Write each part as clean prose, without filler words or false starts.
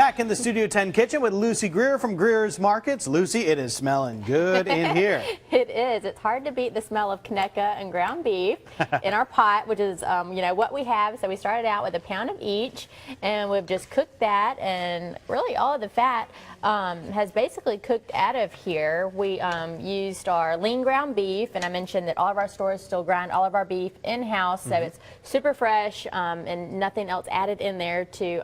Back in the Studio 10 kitchen with Lucy Greer from Greer's Markets. Lucy, it is smelling good in here. It is. It's hard to beat the smell of Conecuh and ground beef in our pot, which is, what we have. So we started out with a pound of each, and we've just cooked that, and really all of the fat has basically cooked out of here. We used our lean ground beef, and I mentioned that all of our stores still grind all of our beef in-house, so it's super fresh and nothing else added in there to,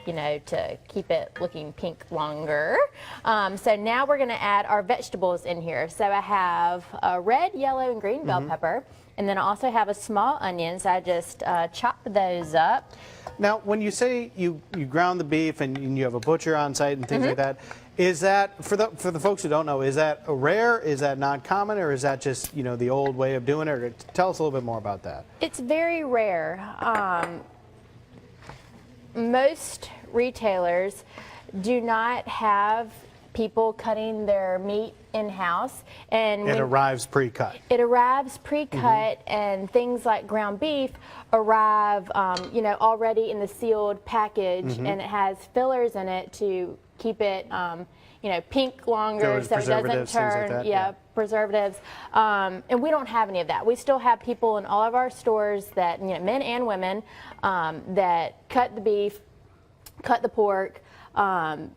to keep it looking pink longer. So now we're going to add our vegetables in here. So I have a red, yellow, and green bell pepper, and then I also have a small onion, so I just chop those up. Now, when you say you ground the beef and you have a butcher on site and things like that, is that, for the folks who don't know, is that rare, is that not common, or is that just, the old way of doing it? Or tell us a little bit more about that. It's very rare. Most retailers do not have people cutting their meat in-house, and it arrives pre-cut. It arrives pre-cut, and things like ground beef arrive, already in the sealed package, and it has fillers in it to keep it, pink longer, so it doesn't turn. Like that, preservatives, and we don't have any of that. We still have people in all of our stores that, men and women, that cut the beef, cut the pork, and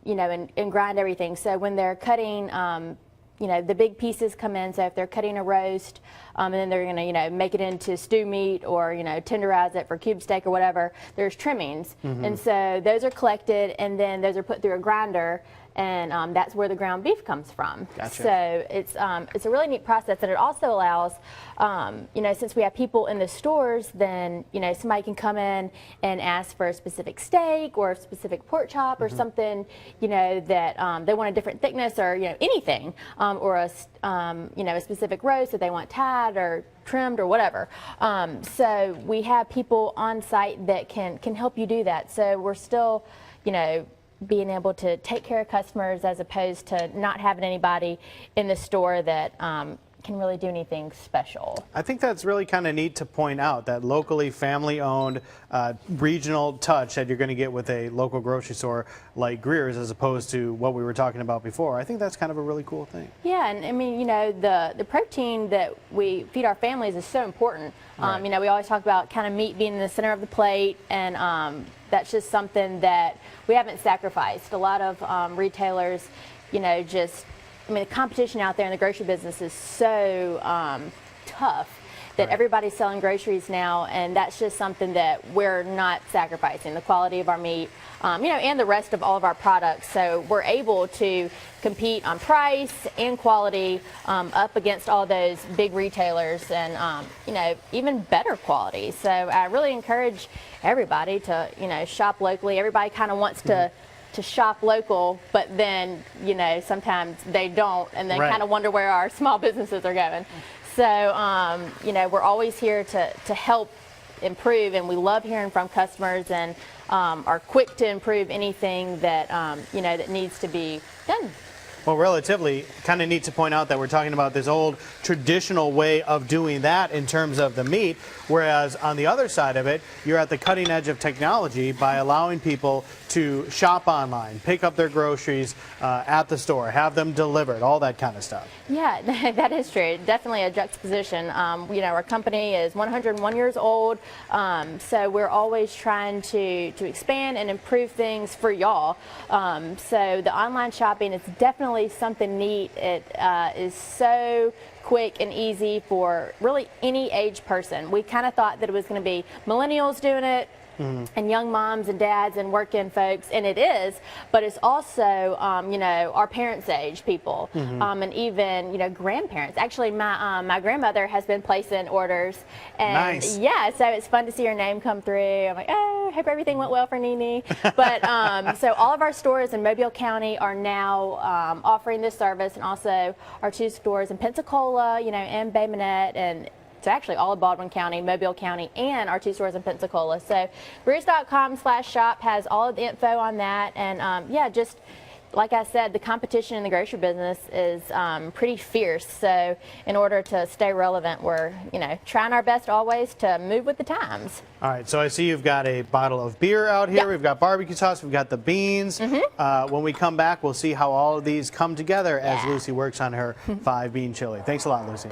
grind everything. So when they're cutting, the big pieces come in. So if they're cutting a roast, and then they're going to, make it into stew meat or, tenderize it for cube steak or whatever, there's trimmings. And so those are collected, and then those are put through a grinder, and that's where the ground beef comes from. Gotcha. So it's a really neat process, and it also allows, since we have people in the stores, then somebody can come in and ask for a specific steak or a specific pork chop or something, that they want a different thickness or anything, or a specific roast that they want tied or trimmed or whatever. So we have people on site that can help you do that. So we're still, being able to take care of customers as opposed to not having anybody in the store that can really do anything special. I think that's really kind of neat to point out, that locally family-owned regional touch that you're going to get with a local grocery store like Greer's, as opposed to what we were talking about before. I think that's kind of a really cool thing. Yeah, and I mean, the protein that we feed our families is so important. Right. We always talk about kind of meat being in the center of the plate, and that's just something that we haven't sacrificed. A lot of retailers, the competition out there in the grocery business is so tough that everybody's selling groceries now, and that's just something that we're not sacrificing, the quality of our meat, and the rest of all of our products. So we're able to compete on price and quality up against all those big retailers, and even better quality. So I really encourage everybody to shop locally. Everybody kind of wants to shop local, but then sometimes they don't, and they kind of wonder where our small businesses are going. So we're always here to help improve, and we love hearing from customers, and are quick to improve anything that that needs to be done. Well, relatively kind of neat to point out that we're talking about this old traditional way of doing that in terms of the meat, whereas on the other side of it, you're at the cutting edge of technology by allowing people to shop online, pick up their groceries at the store, have them delivered, all that kind of stuff. Yeah, that is true. Definitely a juxtaposition. Our company is 101 years old, so we're always trying to expand and improve things for y'all. So the online shopping is definitely something neat. It is so quick and easy for really any age person. We kind of thought that it was going to be millennials doing it, and young moms and dads and working folks, and it is, but it's also our parents' age people, and even grandparents. Actually, my grandmother has been placing orders, and nice. Yeah, so it's fun to see her name come through. I'm like, oh, hope everything went well for Nene. But so all of our stores in Mobile County are now offering this service, and also our 2 stores in Pensacola, and Bay Minette, and so actually all of Baldwin County, Mobile County, and our 2 stores in Pensacola. So Greers.com/shop has all of the info on that, and just like I said, the competition in the grocery business is pretty fierce. So in order to stay relevant, we're trying our best always to move with the times. All right, so I see you've got a bottle of beer out here. Yep. We've got barbecue sauce. We've got the beans. When we come back, we'll see how all of these come together as Lucy works on her 5-bean chili. Thanks a lot, Lucy.